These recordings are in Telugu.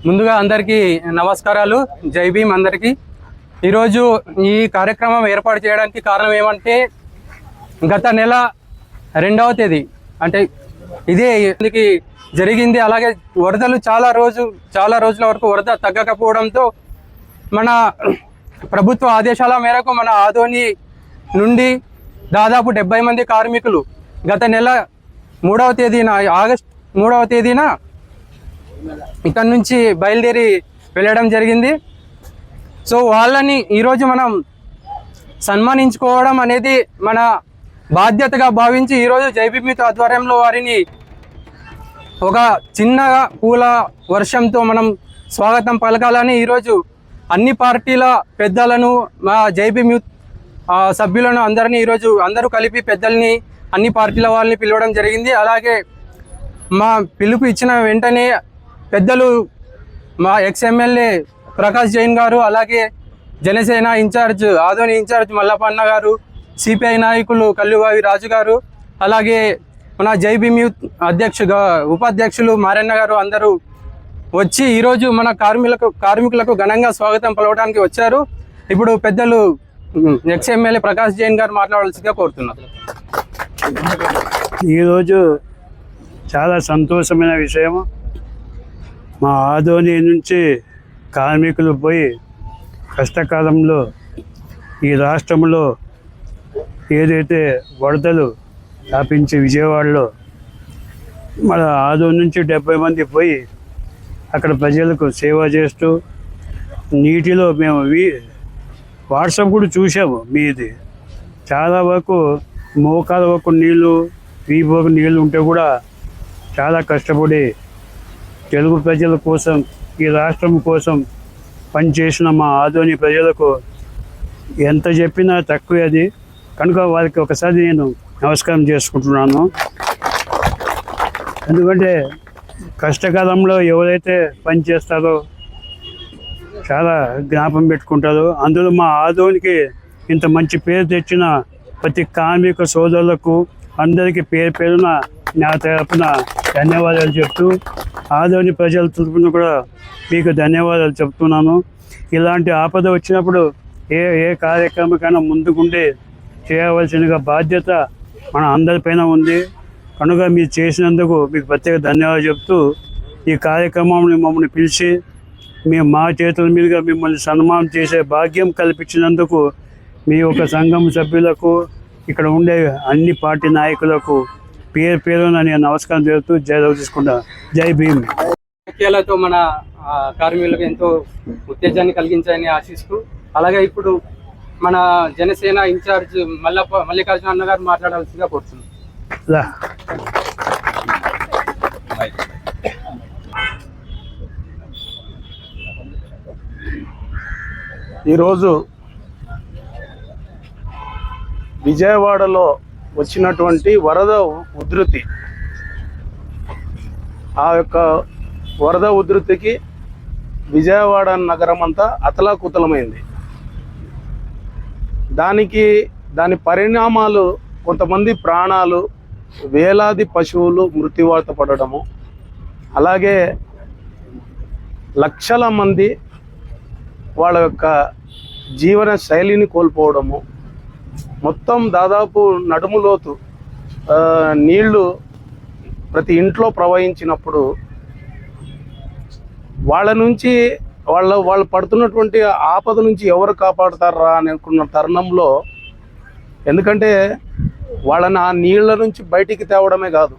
ముందుగా అందరికీ నమస్కారాలు, జై భీమ్ అందరికీ. ఈరోజు ఈ కార్యక్రమం ఏర్పాటు చేయడానికి కారణం ఏమంటే, గత నెల 2వ తేదీ అంటే ఇదే జరిగింది. అలాగే వరదలు చాలా రోజుల వరకు వరద తగ్గకపోవడంతో మన ప్రభుత్వ ఆదేశాల మేరకు మన ఆదోని నుండి దాదాపు 70 మంది కార్మికులు గత నెల 3వ తేదీన ఆగస్టు 3వ తేదీన ఇక్కడ నుంచి బయలుదేరి వెళ్ళడం జరిగింది. సో వాళ్ళని ఈరోజు మనం సన్మానించుకోవడం అనేది మన బాధ్యతగా భావించి ఈరోజు జై భీమ్ ఆధ్వర్యంలో వారిని ఒక చిన్నగా పూల వర్షంతో మనం స్వాగతం పలకాలని ఈరోజు అన్ని పార్టీల పెద్దలను, మా జై భీమ్ సభ్యులను అందరినీ ఈరోజు అందరూ కలిపి పెద్దల్ని అన్ని పార్టీల వాళ్ళని పిలవడం జరిగింది. అలాగే మా పిలుపు ఇచ్చిన వెంటనే పెద్దలు మా ఎక్స్ఎమ్మెల్యే ప్రకాష్ జైన్ గారు, అలాగే జనసేన ఇన్ఛార్జ్ ఆదోని ఇన్ఛార్జ్ మల్లపన్న గారు, సిపిఐ నాయకులు కల్లువావి రాజు గారు, అలాగే మన జై భీమ్ ఉపాధ్యక్షులు మారన్న గారు అందరూ వచ్చి ఈరోజు మన కార్మికులకు ఘనంగా స్వాగతం పలవడానికి వచ్చారు. ఇప్పుడు పెద్దలు ఎక్స్ఎమ్మెల్యే ప్రకాష్ జైన్ గారు మాట్లాడాల్సిందిగా కోరుతున్నారు. ఈరోజు చాలా సంతోషమైన విషయం. మా ఆదోని నుంచి కార్మికులు పోయి కష్టకాలంలో ఈ రాష్ట్రంలో ఏదైతే వరదలు వ్యాపించి విజయవాడలో మన ఆదోని నుంచి 70 మంది పోయి అక్కడ ప్రజలకు సేవ చేస్తూ నీటిలో మేము వాట్సాప్ కూడా చూసాము. మీది చాలా వరకు మోకాల వరకు నీళ్ళు, వీపు నీళ్ళు ఉంటే కూడా చాలా కష్టపడి తెలుగు ప్రజల కోసం, ఈ రాష్ట్రం కోసం పనిచేసిన మా ఆదోని ప్రజలకు ఎంత చెప్పినా తక్కువే అది. కనుక వారికి ఒకసారి నేను నమస్కారం చేసుకుంటున్నాను. ఎందుకంటే కష్టకాలంలో ఎవరైతే పనిచేస్తారో చాలా జ్ఞాపం పెట్టుకుంటారో, అందులో మా ఆదోనికి ఇంత మంచి పేరు తెచ్చిన ప్రతి కార్మిక సోదరులకు అందరికీ పేరున నా తరపున ధన్యవాదాలు చెప్తూ, ఆదోని ప్రజల తరపున కూడా మీకు ధన్యవాదాలు చెప్తున్నాను. ఇలాంటి ఆపద వచ్చినప్పుడు ఏ కార్యక్రమకైనా ముందుకుండి చేయవలసిన బాధ్యత మన అందరిపైన ఉంది. కనుక మీరు చేసినందుకు మీకు ప్రత్యేక ధన్యవాదాలు చెప్తూ, ఈ కార్యక్రమాన్ని మమ్మల్ని పిలిచి మేము మా చేతుల మీదుగా మిమ్మల్ని సన్మానం చేసే భాగ్యం కల్పించినందుకు మీ యొక్క సంఘం సభ్యులకు, ఇక్కడ ఉండే అన్ని పార్టీ నాయకులకు పేరున నేను నమస్కారం చేస్తూ జయరావు తీసుకుంటా. జై భీమ్. ముఖ్యాలతో మన కార్మికులకు ఎంతో ఉత్తేజాన్ని కలిగించాలని ఆశిస్తూ, అలాగే ఇప్పుడు మన జనసేన ఇన్ఛార్జ్ మల్లికార్జున అన్న గారు మాట్లాడాల్సిందిగా కోరుతున్నాం. ఈరోజు విజయవాడలో వచ్చినటువంటి వరద ఉధృతి, ఆ యొక్క వరద ఉధృతికి విజయవాడ నగరం అంతా అతలాకుతలమైంది. దాని పరిణామాలు కొంతమంది ప్రాణాలు, వేలాది పశువులు మృత్యువాత పడడము, అలాగే లక్షల మంది వాళ్ళ యొక్క జీవన శైలిని కోల్పోవడము, మొత్తం దాదాపు నడుములోతు నీళ్లు ప్రతి ఇంట్లో ప్రవహించినప్పుడు వాళ్ళ నుంచి వాళ్ళు పడుతున్నటువంటి ఆపద నుంచి ఎవరు కాపాడుతారా అని అనుకున్న తరుణంలో, ఎందుకంటే వాళ్ళని ఆ నీళ్ల నుంచి బయటికి తేవడమే కాదు,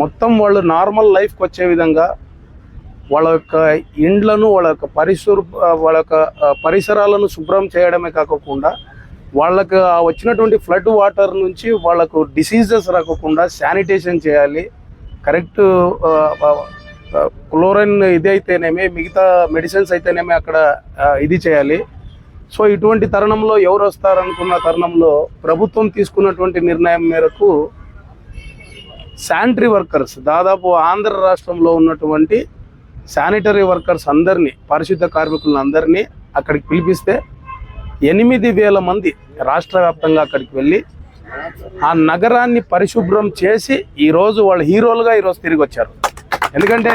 మొత్తం వాళ్ళు నార్మల్ లైఫ్కి వచ్చే విధంగా వాళ్ళ యొక్క ఇండ్లను, వాళ్ళ యొక్క పరిసరాలను శుభ్రం చేయడమే కాకుండా వాళ్ళకు వచ్చినటువంటి ఫ్లడ్ వాటర్ నుంచి వాళ్ళకు డిసీజెస్ రాకుండా శానిటేషన్ చేయాలి. కరెక్ట్ క్లోరైన్ ఇది అయితేనేమి, మిగతా మెడిసిన్స్ అయితేనేమి అక్కడ ఇది చేయాలి. సో ఇటువంటి తరుణంలో ఎవరు వస్తారనుకున్న తరుణంలో ప్రభుత్వం తీసుకున్నటువంటి నిర్ణయం మేరకు శానిటరీ వర్కర్స్, దాదాపు ఆంధ్ర రాష్ట్రంలో ఉన్నటువంటి శానిటరీ వర్కర్స్ అందరినీ, పారిశుద్ధ కార్మికులను అందరినీ అక్కడికి పిలిపిస్తే 8,000 మంది రాష్ట్ర వ్యాప్తంగా అక్కడికి వెళ్ళి ఆ నగరాన్ని పరిశుభ్రం చేసి ఈరోజు వాళ్ళు హీరోలుగా ఈరోజు తిరిగి వచ్చారు. ఎందుకంటే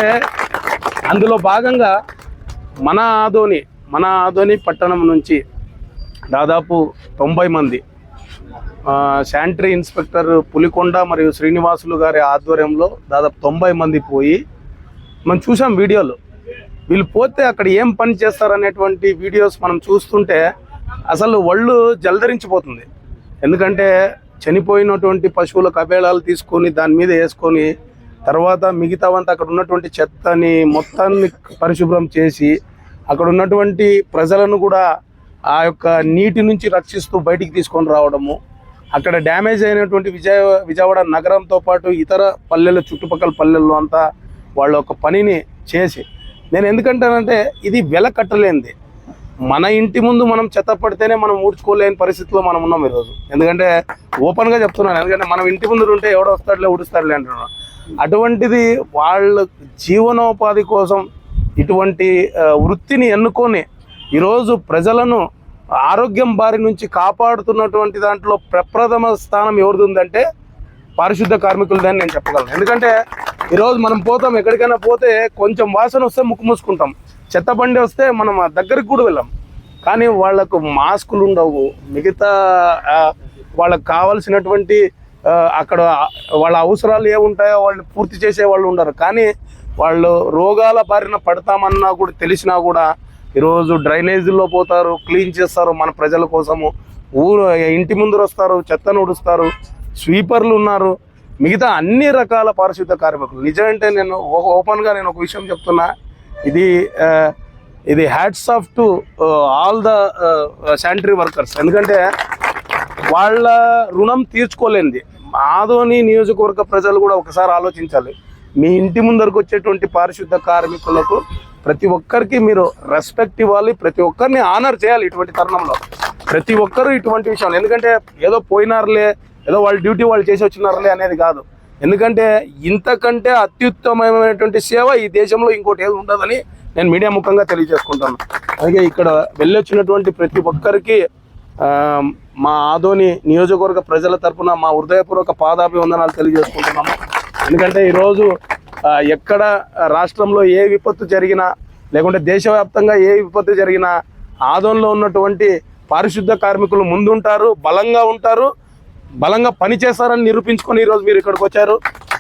అందులో భాగంగా మన ఆదోని పట్టణం నుంచి దాదాపు 90 మంది శానిటరీ ఇన్స్పెక్టర్ పులికొండ మరియు శ్రీనివాసులు గారి ఆధ్వర్యంలో దాదాపు 90 మంది పోయి మనం చూసాం వీడియోలు. వీళ్ళు పోతే అక్కడ ఏం పని చేస్తారనేటువంటి వీడియోస్ మనం చూస్తుంటే అసలు ఒళ్ళు జలధరించిపోతుంది. ఎందుకంటే చనిపోయినటువంటి పశువుల కబేళాలు తీసుకొని దాని మీద వేసుకొని తర్వాత మిగతావంతా అక్కడ ఉన్నటువంటి చెత్తని మొత్తాన్ని పరిశుభ్రం చేసి అక్కడ ఉన్నటువంటి ప్రజలను కూడా ఆ యొక్క నీటి నుంచి రక్షిస్తూ బయటికి తీసుకొని రావడము, అక్కడ డ్యామేజ్ అయినటువంటి విజయవాడ నగరంతో పాటు ఇతర పల్లెలు చుట్టుపక్కల పల్లెల్లో అంతా వాళ్ళ ఒక పనిని చేసి, నేను ఎందుకంటానంటే ఇది వెలకట్టలేనిది. మన ఇంటి ముందు మనం చెత్త పడితేనే మనం ఊడ్చుకోలేని పరిస్థితిలో మనం ఉన్నాం ఈరోజు. ఎందుకంటే ఓపెన్గా చెప్తున్నాను, ఎందుకంటే మనం ఇంటి ముందు ఉంటే ఎవడో వస్తాడులే ఊడుస్తాడులే అంటున్నాను. అటువంటిది వాళ్ళ జీవనోపాధి కోసం ఇటువంటి వృత్తిని ఎన్నుకొని ఈరోజు ప్రజలను ఆరోగ్యం బారి నుంచి కాపాడుతున్నటువంటి దాంట్లో ప్రప్రథమ స్థానం ఎవరిది ఉందంటే పారిశుద్ధ కార్మికులదని నేను చెప్పగలను. ఎందుకంటే ఈరోజు మనం పోతాం, ఎక్కడికైనా పోతే కొంచెం వాసన వస్తే ముక్కు మూసుకుంటాం, చెత్త బండి వస్తే మనం దగ్గరికి కూడా వెళ్ళాం. కానీ వాళ్లకు మాస్కులు ఉండవు, మిగతా వాళ్ళకు కావాల్సినటువంటి అక్కడ వాళ్ళ అవసరాలు ఏముంటాయో వాళ్ళు పూర్తి చేసే వాళ్ళు ఉండరు. కానీ వాళ్ళు రోగాల బారిన పడతామన్నా కూడా తెలిసినా కూడా ఈరోజు డ్రైనేజీల్లో పోతారు, క్లీన్ చేస్తారు మన ప్రజల కోసము, ఇంటి ముందర వస్తారు, చెత్తను ఉడుస్తారు, స్వీపర్లు ఉన్నారు, మిగతా అన్ని రకాల పారిశుద్ధ కార్మికులు. నిజమంటే నేను ఓపెన్గా నేను ఒక విషయం చెప్తున్నా, ఇది hats off to all the sanitary workers. ఎందుకంటే వాళ్ళ రుణం తీర్చుకోలేనిది. ఆదోని నియోజకవర్గ ప్రజలు కూడా ఒకసారి ఆలోచించాలి. మీ ఇంటి ముందరకు వచ్చేటువంటి పారిశుద్ధ కార్మికులకు ప్రతి ఒక్కరికి మీరు రెస్పెక్ట్ ఇవ్వాలి, ప్రతి ఒక్కరిని ఆనర్ చేయాలి. ఇటువంటి తరుణంలో ప్రతి ఒక్కరూ ఇటువంటి విషయాలు, ఎందుకంటే ఏదో పోయినారులే, ఏదో వాళ్ళ డ్యూటీ వాళ్ళు చేసి వచ్చినారులే అనేది కాదు. ఎందుకంటే ఇంతకంటే అత్యుత్తమమైనటువంటి సేవ ఈ దేశంలో ఇంకోటి ఏది ఉండదని నేను మీడియా ముఖంగా తెలియజేసుకుంటాను. అలాగే ఇక్కడ వెళ్ళొచ్చినటువంటి ప్రతి ఒక్కరికి మా ఆదోని నియోజకవర్గ ప్రజల తరఫున మా హృదయపూర్వక పాదాభివందనాలు తెలియజేసుకుంటున్నాము. ఎందుకంటే ఈరోజు ఎక్కడ రాష్ట్రంలో ఏ విపత్తు జరిగినా లేకుంటే దేశవ్యాప్తంగా ఏ విపత్తు జరిగినా ఆదోన్లో ఉన్నటువంటి పారిశుద్ధ కార్మికులు ముందుంటారు, బలంగా ఉంటారు, బలంగా పనిచేస్తారని నిరూపించుకొని ఈరోజు మీరు ఇక్కడికి వచ్చారు.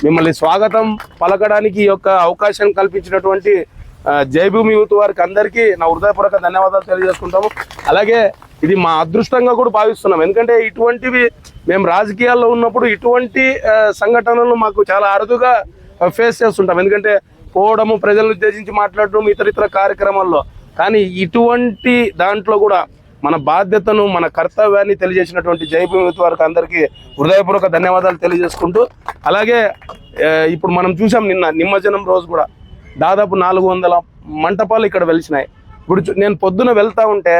మిమ్మల్ని స్వాగతం పలకడానికి ఈ యొక్క అవకాశం కల్పించినటువంటి జైభూమి యూత్ వారికి అందరికీ నా హృదయపూర్వక ధన్యవాదాలు తెలియజేసుకుంటాము. అలాగే ఇది మా అదృష్టంగా కూడా భావిస్తున్నాం. ఎందుకంటే ఇటువంటివి మేము రాజకీయాల్లో ఉన్నప్పుడు ఇటువంటి సంఘటనలు మాకు చాలా అరుదుగా ఫేస్ చేస్తుంటాం. ఎందుకంటే పోవడము, ప్రజలను ఉద్దేశించి మాట్లాడడం, ఇతర కార్యక్రమాల్లో. కానీ ఇటువంటి దాంట్లో కూడా మన బాధ్యతను, మన కర్తవ్యాన్ని తెలియజేసినటువంటి జైభూమి యూత్ వారికి అందరికీ హృదయపూర్వక ధన్యవాదాలు తెలియజేసుకుంటూ, అలాగే ఇప్పుడు మనం చూసాం నిమజ్జనం రోజు కూడా దాదాపు 400 మంటపాలు ఇక్కడ వెలిసినాయి. ఇప్పుడు నేను పొద్దున వెళ్తా ఉంటే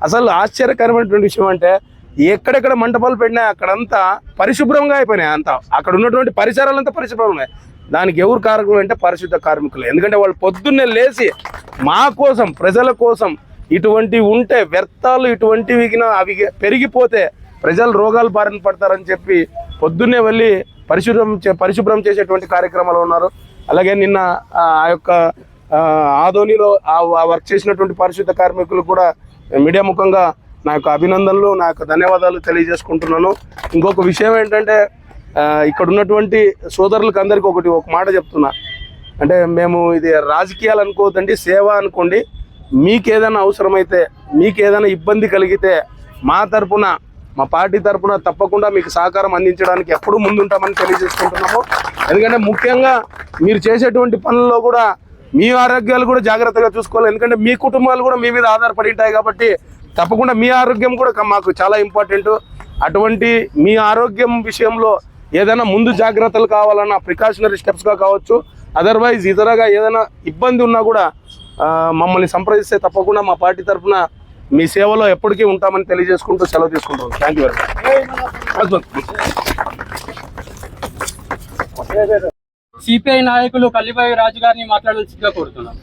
అసలు ఆశ్చర్యకరమైనటువంటి విషయం అంటే ఎక్కడెక్కడ మంటపాలు పెట్టినా అక్కడంతా పరిశుభ్రంగా అయిపోయినాయి. అంతా అక్కడ ఉన్నటువంటి పరిసరాలంతా పరిశుభ్రంగా ఉన్నాయి. దానికి ఎవరు కారకులు అంటే పారిశుద్ధ కార్మికులు. ఎందుకంటే వాళ్ళు పొద్దున్నే లేచి మా కోసం, ప్రజల కోసం, ఇటువంటివి ఉంటే వ్యర్థాలు ఇటువంటివి అవి పెరిగిపోతే ప్రజలు రోగాలు బారిన పడతారని చెప్పి పొద్దున్నే వెళ్ళి పరిశుభ్రం చేసేటువంటి కార్యక్రమాలు ఉన్నారు. అలాగే నిన్న ఆ యొక్క ఆదోనిలో ఆ వర్క్ చేసినటువంటి పారిశుద్ధ కార్మికులు కూడా మీడియా ముఖంగా నా యొక్క అభినందనలు, నా యొక్క ధన్యవాదాలు తెలియజేసుకుంటున్నాను. ఇంకొక విషయం ఏంటంటే ఇక్కడ ఉన్నటువంటి సోదరులకు అందరికీ ఒక మాట చెప్తున్నా, అంటే మేము ఇది రాజకీయాలు అనుకోవద్దండి, సేవ అనుకోండి. మీకు ఏదైనా అవసరమైతే, మీకు ఏదైనా ఇబ్బంది కలిగితే మా తరపున, మా పార్టీ తరపున తప్పకుండా మీకు సహకారం అందించడానికి ఎప్పుడూ ముందుంటామని తెలియజేసుకుంటున్నాము. ఎందుకంటే ముఖ్యంగా మీరు చేసేటువంటి పనుల్లో కూడా మీ ఆరోగ్యాలు కూడా జాగ్రత్తగా చూసుకోవాలి. ఎందుకంటే మీ కుటుంబాలు కూడా మీ మీద ఆధారపడి ఉంటాయి కాబట్టి తప్పకుండా మీ ఆరోగ్యం కూడా మాకు చాలా ఇంపార్టెంట్. అటువంటి మీ ఆరోగ్యం విషయంలో ఏదైనా ముందు జాగ్రత్తలు కావాలన్నా ప్రికాషనరీ స్టెప్స్గా కావచ్చు, అదర్వైజ్ ఇతరగా ఏదైనా ఇబ్బంది ఉన్నా కూడా మమ్మల్ని సంప్రదిస్తే తప్పకుండా మా పార్టీ తరఫున మీ సేవలో ఎప్పటికీ ఉంటామని తెలియజేసుకుంటూ సెలవు తీసుకుంటాం. Thank you very much. CPI నాయకులు కల్లిబాయి రాజు గారిని మాట్లాడాల్సిందిగా కోరుతున్నాం.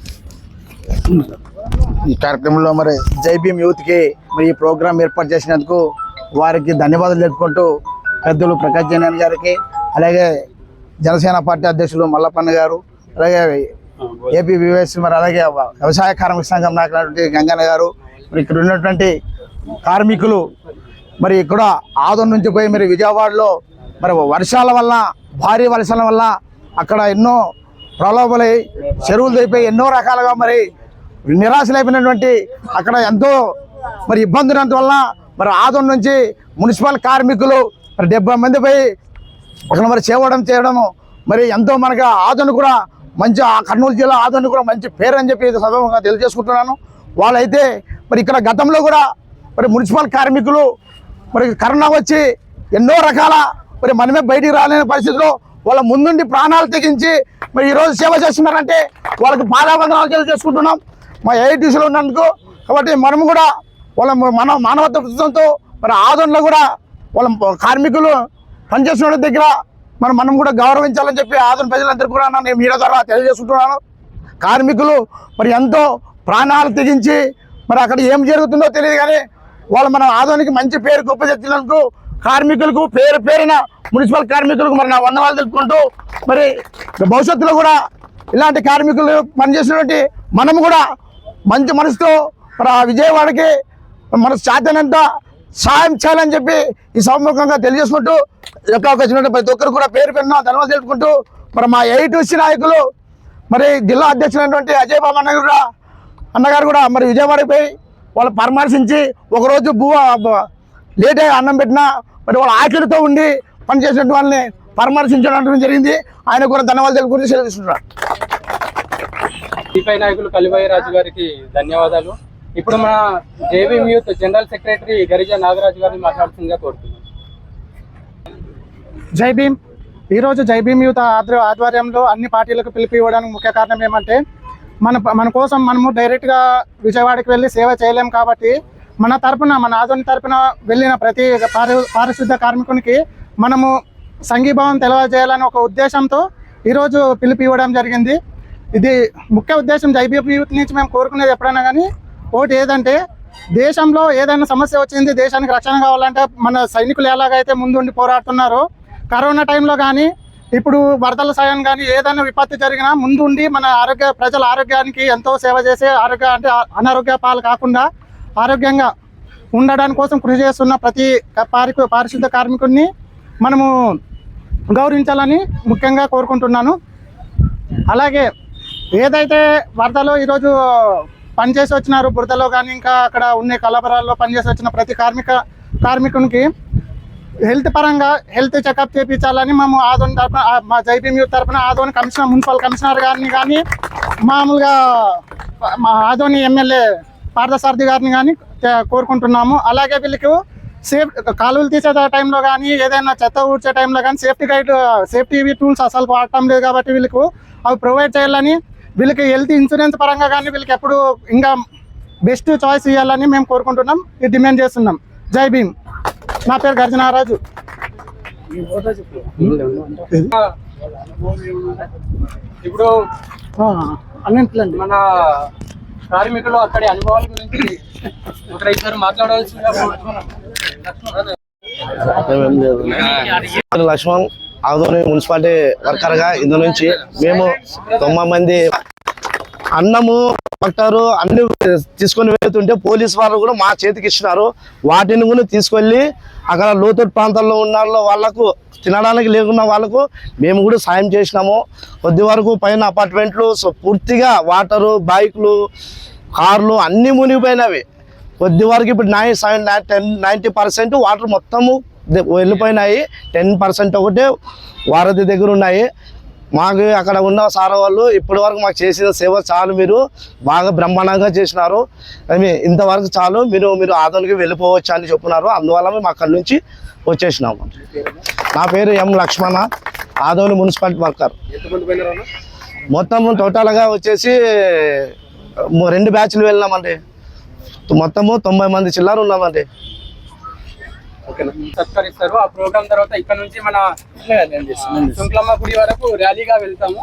ఈ కార్యక్రమంలో మరి జై భీమ్ యూత్కి మరి ఈ ప్రోగ్రాం ఏర్పాటు చేసినందుకు వారికి ధన్యవాదాలు తెలుపుకుంటూ పెద్దలు ప్రకాష్ జైన్ గారికి, అలాగే జనసేన పార్టీ అధ్యక్షులు మల్లపన్న గారు, అలాగే ఏపీబీఎస్, మరి అలాగే వ్యవసాయ కార్మిక సంఘం నాయకులైనటువంటి గంగన్న గారు, మరి ఇక్కడ ఉన్నటువంటి కార్మికులు, మరి ఇక్కడ ఆదోన్ నుంచి పోయి మరి విజయవాడలో మరి వర్షాల వల్ల, భారీ వర్షాల వల్ల అక్కడ ఎన్నో ప్రలోభలై చెరువులు తెగిపోయి ఎన్నో రకాలుగా మరి నిరాశలైపోయినటువంటి అక్కడ ఎంతో మరి ఇబ్బంది ఉన్నందువల్ల మరి ఆదోన్ నుంచి మున్సిపల్ కార్మికులు మరి 70 మంది పోయి అక్కడ మరి చేయడం మరి ఎంతో మనకి ఆదోన్ కూడా మంచి, కర్నూలు జిల్లా ఆదోన్ కూడా మంచి పేరు అని చెప్పి సభగా తెలియజేసుకుంటున్నాను. వాళ్ళైతే మరి ఇక్కడ గతంలో కూడా మరి మున్సిపల్ కార్మికులు మరి కరోనా వచ్చి ఎన్నో రకాల మరి మనమే బయటికి రాలేని పరిస్థితిలో వాళ్ళ ముందుండి ప్రాణాలు తెగించి మరి ఈరోజు సేవ చేస్తున్నారంటే వాళ్ళకి పాదాబంధనాలు తెలియజేసుకుంటున్నాం మా ఏఐటీసీలో ఉన్నందుకు. కాబట్టి మనము కూడా వాళ్ళ మానవత్వ దృష్టితో మరి ఆదోన్లో కూడా వాళ్ళ కార్మికులు పనిచేస్తున్న దగ్గర మనం కూడా గౌరవించాలని చెప్పి ఆదోన్ ప్రజలందరికీ కూడా నేను మీడియా ద్వారా తెలియజేసుకుంటున్నాను. కార్మికులు మరి ఎంతో ప్రాణాలు తెగించి మరి అక్కడ ఏం జరుగుతుందో తెలియదు కానీ వాళ్ళు మన ఆదోనికి మంచి పేరు గొప్ప తెచ్చినందుకు కార్మికులకు పేరున మున్సిపల్ కార్మికులకు మరి నా వందనాలు తెలుపుకుంటూ, మరి భవిష్యత్తులో కూడా ఇలాంటి కార్మికులు పనిచేసినటువంటి మనము కూడా మంచి మనసుతో మరి ఆ విజయవాడకి మన సాధ్యనంత సాయం చేయాలని చెప్పి ఈ సముఖంగా తెలియజేసుకుంటూ, వచ్చినట్టు ప్రతి ఒక్కరు కూడా పేరు ధన్యవాదాలు తెలుపుకుంటూ, మరి మా ఏఐటీసీ నాయకులు మరి జిల్లా అధ్యక్షులైనటువంటి అజయ్ బాబు అన్నగారు కూడా మరి విజయవాడకి పోయి వాళ్ళు పరామర్శించి ఒకరోజు లేట్ అయ్యి అన్నం పెట్టినా మరి వాళ్ళ ఆకలితో ఉండి పనిచేసినట్టు వాళ్ళని పరామర్శించడం జరిగింది. ఆయన కూడా ధన్యవాదాలు తెలుపుకుంటూ సెలవు తీసుకుంటున్నారు. సిపిఐ నాయకులు కలిబాయి రాజు గారికి ధన్యవాదాలు. ఇప్పుడు మన JBM youth general secretary Girija Nagaraju గారిని మాట్లాడుతుందిగా కోరుతున్నాం. జై భీమ్. ఈరోజు జై భీమ్ యూత్ ఆధ్వర్యంలో అన్ని పార్టీలకు పిలుపు ఇవ్వడానికి ముఖ్య కారణం ఏమంటే మన కోసం మనము డైరెక్ట్గా విజయవాడకి వెళ్ళి సేవ చేయలేము కాబట్టి మన ఆదోని తరపున వెళ్ళిన ప్రతి పారిశుద్ధ కార్మికునికి మనము సంఘీభావం తెలియజేయాలని ఒక ఉద్దేశంతో ఈరోజు పిలుపు ఇవ్వడం జరిగింది. ఇది ముఖ్య ఉద్దేశం. జై భీమ్ యూత్ నుంచి మేము కోరుకునేది ఎప్పుడైనా కానీ ఒకటి ఏదంటే, దేశంలో ఏదైనా సమస్య వచ్చింది, దేశానికి రక్షణ కావాలంటే మన సైనికులు ఎలాగైతే ముందుండి పోరాడుతున్నారో, కరోనా టైంలో కానీ ఇప్పుడు వరదల సాయం కానీ ఏదైనా విపత్తు జరిగినా ముందుండి మన ప్రజల ఆరోగ్యానికి ఎంతో సేవ చేసే అనారోగ్య పాలు కాకుండా ఆరోగ్యంగా ఉండడానికి కోసం కృషి చేస్తున్న ప్రతి పారిశుద్ధ కార్మికుడిని మనము గౌరవించాలని ముఖ్యంగా కోరుకుంటున్నాను. అలాగే ఏదైతే వరదలో ఈరోజు పనిచేసి వచ్చినారు, బురదలో కానీ ఇంకా అక్కడ ఉన్న కలబరాల్లో పనిచేసి వచ్చిన ప్రతి కార్మికునికి హెల్త్ పరంగా హెల్త్ చెకప్ చేయించాలని మేము ఆదోని తరఫున, మా జై భీమ్ యూత్ తరఫున ఆదోని మున్సిపల్ కమిషనర్ గారిని కానీ మామూలుగా మా ఆదోని ఎమ్మెల్యే పార్థసారథి గారిని కానీ కోరుకుంటున్నాము. అలాగే వీళ్ళకి కాలువలు తీసే టైంలో కానీ ఏదైనా చెత్త ఊడ్చే టైంలో కానీ సేఫ్టీ టూల్స్ అసలు వాడటం లేదు కాబట్టి వీళ్ళకు అవి ప్రొవైడ్ చేయాలని, వీళ్ళకి హెల్త్ ఇన్సూరెన్స్ పరంగా కానీ వీళ్ళకి ఎప్పుడు ఇంకా బెస్ట్ చాయిస్ ఇవ్వాలని మేము కోరుకుంటున్నాం, ఇది డిమాండ్ చేస్తున్నాం. జై భీమ్. నా పేరు గర్జనారాజు. ఇప్పుడు అన్నింటిలండి మన కార్మికులు అక్కడి అనుభవాల గురించి ఒకరిద్దరు మాట్లాడవలసిందిగా కోరుతున్నాం. లక్ష్మణ్, ఆదోని మున్సిపాలిటీ వర్కర్గా ఇందు నుంచి మేము 9 మంది అన్నము డాక్టరు అన్ని తీసుకొని వెళ్తుంటే పోలీసు వారు కూడా మా చేతికి ఇచ్చినారు. వాటిని కూడా తీసుకెళ్ళి అక్కడ లోతట్టు ప్రాంతాల్లో ఉన్న వాళ్ళకు తినడానికి లేకున్న వాళ్ళకు మేము కూడా సాయం చేసినాము. కొద్ది వరకు పైన అపార్ట్మెంట్లు పూర్తిగా వాటరు, బైకులు, కార్లు అన్నీ మునిగిపోయినవి. కొద్ది వరకు ఇప్పుడు 90% వాటర్ మొత్తము వెళ్ళిపోయినాయి. 10% ఒకటే వారధి దగ్గర ఉన్నాయి. మాకు అక్కడ ఉన్న సార్ వాళ్ళు ఇప్పటి వరకు మాకు చేసిన సేవ చాలు, మీరు బాగా బ్రహ్మాండంగా చేసినారు, ఇంతవరకు చాలు, మీరు ఆదోనికి వెళ్ళిపోవచ్చు అని చెప్తున్నారు. అందువల్ల మేము అక్కడి నుంచి వచ్చేసినాము. నా పేరు ఎం లక్ష్మణ, ఆదోని మున్సిపాలిటీ వర్కర్. మొత్తం టోటల్గా వచ్చేసి 2 బ్యాచ్లు వెళ్ళినామండి. మొత్తము 90 మంది చిల్లర ఉన్నామండి. సత్కరిస్తారు. ఆ ప్రోగ్రామ్ తర్వాత ఇక్కడ నుంచి మన శుంక్లమ్మ గుడి వరకు ర్యాలీగా వెళ్తాము.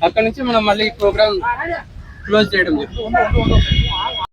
అక్కడ నుంచి మనం మళ్ళీ ప్రోగ్రామ్ క్లోజ్ చేయడం జరుగుతుంది.